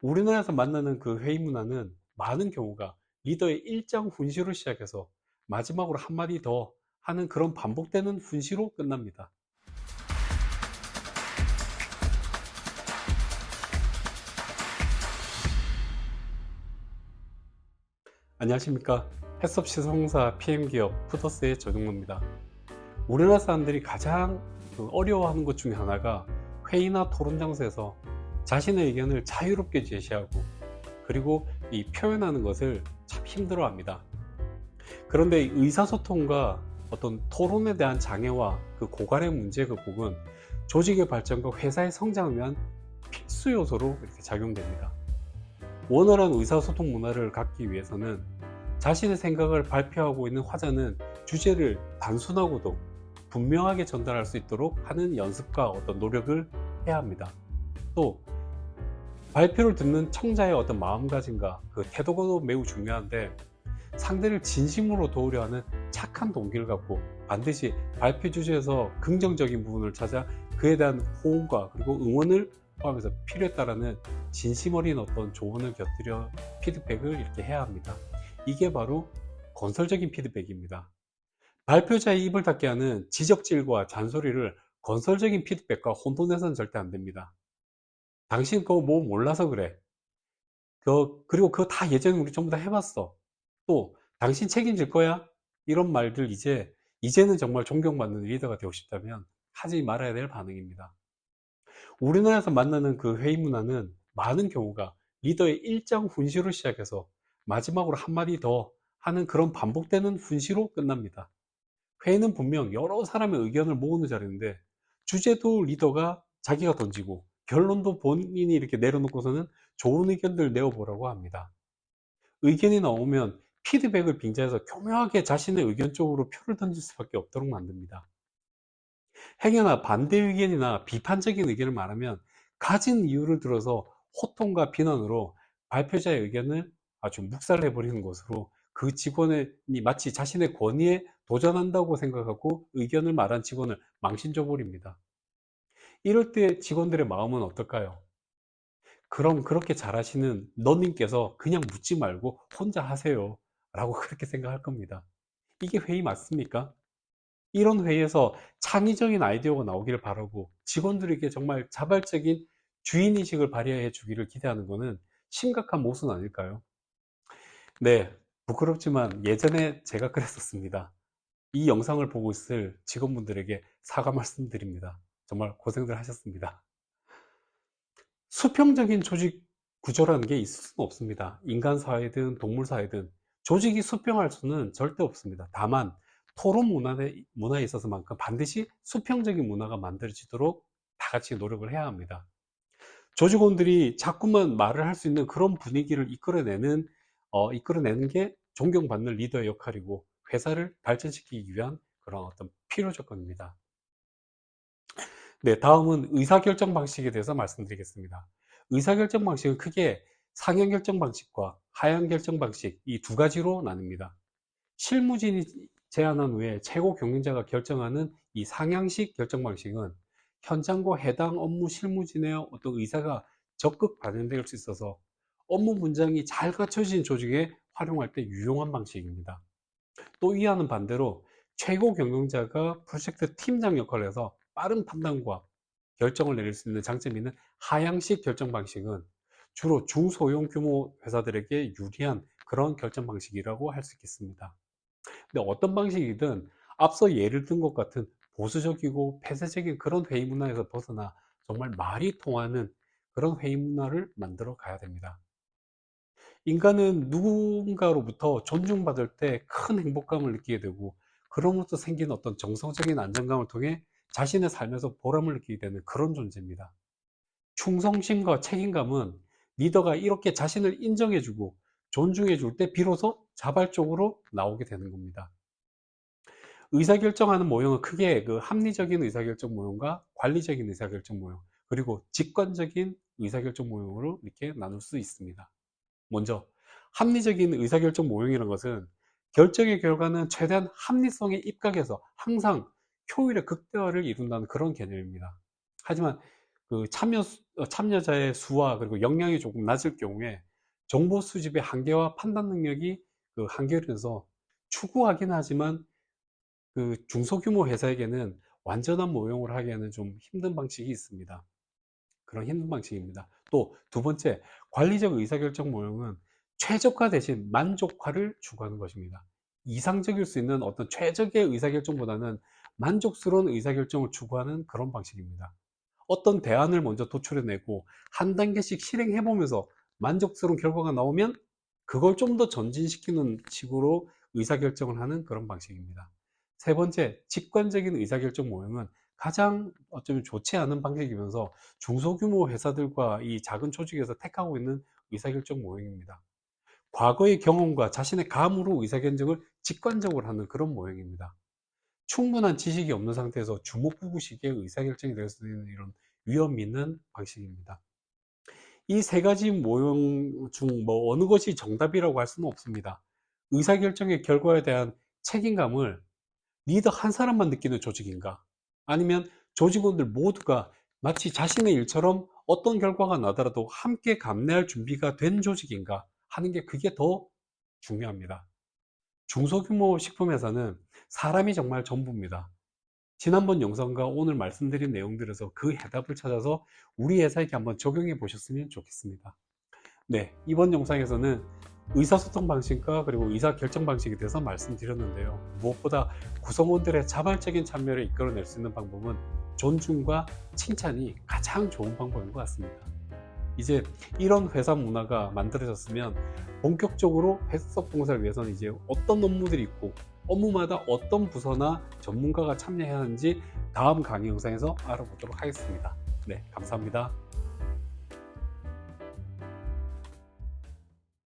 우리나라에서 만나는 그 회의 문화는 많은 경우가 리더의 일장 훈시로 시작해서 마지막으로 한마디 더 하는 그런 반복되는 훈시로 끝납니다. 안녕하십니까. 해썹 시성사 PM기업 푸더스의 조정모입니다. 우리나라 사람들이 가장 어려워하는 것 중에 하나가 회의나 토론 장소에서 자신의 의견을 자유롭게 제시하고 그리고 이 표현하는 것을 참 힘들어 합니다. 그런데 의사소통과 어떤 토론에 대한 장애와 그 고갈의 문제 극복은 조직의 발전과 회사의 성장을 위한 필수 요소로 이렇게 작용됩니다. 원활한 의사소통 문화를 갖기 위해서는 자신의 생각을 발표하고 있는 화자는 주제를 단순하고도 분명하게 전달할 수 있도록 하는 연습과 어떤 노력을 해야 합니다. 또 발표를 듣는 청자의 어떤 마음가짐과 그 태도가 매우 중요한데, 상대를 진심으로 도우려 하는 착한 동기를 갖고 반드시 발표 주제에서 긍정적인 부분을 찾아 그에 대한 호응과 그리고 응원을 포함해서 필요에 따르는 진심 어린 어떤 조언을 곁들여 피드백을 이렇게 해야 합니다. 이게 바로 건설적인 피드백입니다. 발표자의 입을 닫게 하는 지적질과 잔소리를 건설적인 피드백과 혼돈해서는 절대 안 됩니다. 당신 그거 뭐 몰라서 그래. 그리고 그거 다 예전에 우리 전부 다 해봤어. 또 당신 책임질 거야? 이런 말들 이제는 정말 존경받는 리더가 되고 싶다면 하지 말아야 될 반응입니다. 우리나라에서 만나는 그 회의 문화는 많은 경우가 리더의 일장 훈시로 시작해서 마지막으로 한마디 더 하는 그런 반복되는 훈시로 끝납니다. 회의는 분명 여러 사람의 의견을 모으는 자리인데 주제도 리더가 자기가 던지고 결론도 본인이 이렇게 내려놓고서는 좋은 의견들 내어보라고 합니다. 의견이 나오면 피드백을 빙자해서 교묘하게 자신의 의견 쪽으로 표를 던질 수밖에 없도록 만듭니다. 행여나 반대 의견이나 비판적인 의견을 말하면 가진 이유를 들어서 호통과 비난으로 발표자의 의견을 아주 묵살해버리는 것으로 그 직원이 마치 자신의 권위에 도전한다고 생각하고 의견을 말한 직원을 망신줘 버립니다. 이럴 때 직원들의 마음은 어떨까요? 그럼 그렇게 잘하시는 너님께서 그냥 묻지 말고 혼자 하세요 라고 그렇게 생각할 겁니다. 이게 회의 맞습니까? 이런 회의에서 창의적인 아이디어가 나오기를 바라고 직원들에게 정말 자발적인 주인의식을 발휘해 주기를 기대하는 것은 심각한 모순 아닐까요? 네, 부끄럽지만 예전에 제가 그랬었습니다. 이 영상을 보고 있을 직원분들에게 사과 말씀드립니다. 정말 고생들 하셨습니다. 수평적인 조직 구조라는 게 있을 수는 없습니다. 인간 사회든 동물 사회든 조직이 수평할 수는 절대 없습니다. 다만 토론 문화에 있어서만큼 반드시 수평적인 문화가 만들어지도록 다 같이 노력을 해야 합니다. 조직원들이 자꾸만 말을 할 수 있는 그런 분위기를 이끌어내는 게 존경받는 리더의 역할이고 회사를 발전시키기 위한 그런 어떤 필요 조건입니다. 네, 다음은 의사결정 방식에 대해서 말씀드리겠습니다. 의사결정 방식은 크게 상향 결정 방식과 하향 결정 방식, 이 두 가지로 나뉩니다. 실무진이 제안한 후에 최고 경영자가 결정하는 이 상향식 결정 방식은 현장과 해당 업무 실무진의 어떤 의사가 적극 반영될 수 있어서 업무 분장이 잘 갖춰진 조직에 활용할 때 유용한 방식입니다. 또 이와는 반대로 최고 경영자가 프로젝트 팀장 역할을 해서 빠른 판단과 결정을 내릴 수 있는 장점이 있는 하향식 결정 방식은 주로 중소형 규모 회사들에게 유리한 그런 결정 방식이라고 할 수 있겠습니다. 근데 어떤 방식이든 앞서 예를 든 것 같은 보수적이고 폐쇄적인 그런 회의 문화에서 벗어나 정말 말이 통하는 그런 회의 문화를 만들어 가야 됩니다. 인간은 누군가로부터 존중받을 때 큰 행복감을 느끼게 되고 그로부터 생기는 어떤 정서적인 안정감을 통해 자신의 삶에서 보람을 느끼게 되는 그런 존재입니다. 충성심과 책임감은 리더가 이렇게 자신을 인정해주고 존중해줄 때 비로소 자발적으로 나오게 되는 겁니다. 의사결정하는 모형은 크게 그 합리적인 의사결정 모형과 관리적인 의사결정 모형, 그리고 직관적인 의사결정 모형으로 이렇게 나눌 수 있습니다. 먼저 합리적인 의사결정 모형이라는 것은 결정의 결과는 최대한 합리성에 입각해서 항상 효율의 극대화를 이룬다는 그런 개념입니다. 하지만 그 참여자의 수와 그리고 역량이 조금 낮을 경우에 정보 수집의 한계와 판단 능력이 한계로서 추구하긴 하지만 중소규모 회사에게는 완전한 모형을 하기에는 좀 힘든 방식이 있습니다. 그런 힘든 방식입니다. 또 두 번째, 관리적 의사결정 모형은 최적화 대신 만족화를 추구하는 것입니다. 이상적일 수 있는 어떤 최적의 의사결정보다는 만족스러운 의사결정을 추구하는 그런 방식입니다. 어떤 대안을 먼저 도출해내고 한 단계씩 실행해보면서 만족스러운 결과가 나오면 그걸 좀 더 전진시키는 식으로 의사결정을 하는 그런 방식입니다. 세 번째, 직관적인 의사결정 모형은 가장 어쩌면 좋지 않은 방식이면서 중소규모 회사들과 이 작은 조직에서 택하고 있는 의사결정 모형입니다. 과거의 경험과 자신의 감으로 의사결정을 직관적으로 하는 그런 모형입니다. 충분한 지식이 없는 상태에서 주먹구구식의 의사결정이 될 수 있는 이런 위험이 있는 방식입니다. 이 세 가지 모형 중 어느 것이 정답이라고 할 수는 없습니다. 의사결정의 결과에 대한 책임감을 리더 한 사람만 느끼는 조직인가? 아니면 조직원들 모두가 마치 자신의 일처럼 어떤 결과가 나더라도 함께 감내할 준비가 된 조직인가 하는 게 그게 더 중요합니다. 중소규모 식품회사는 사람이 정말 전부입니다. 지난번 영상과 오늘 말씀드린 내용들에서 그 해답을 찾아서 우리 회사에게 한번 적용해 보셨으면 좋겠습니다. 네, 이번 영상에서는 의사소통 방식과 그리고 의사결정 방식에 대해서 말씀드렸는데요. 무엇보다 구성원들의 자발적인 참여를 이끌어낼 수 있는 방법은 존중과 칭찬이 가장 좋은 방법인 것 같습니다. 이제 이런 회사 문화가 만들어졌으면 본격적으로 해석 봉사를 위해서는 이제 어떤 업무들이 있고 업무마다 어떤 부서나 전문가가 참여해야 하는지 다음 강의 영상에서 알아보도록 하겠습니다. 네, 감사합니다.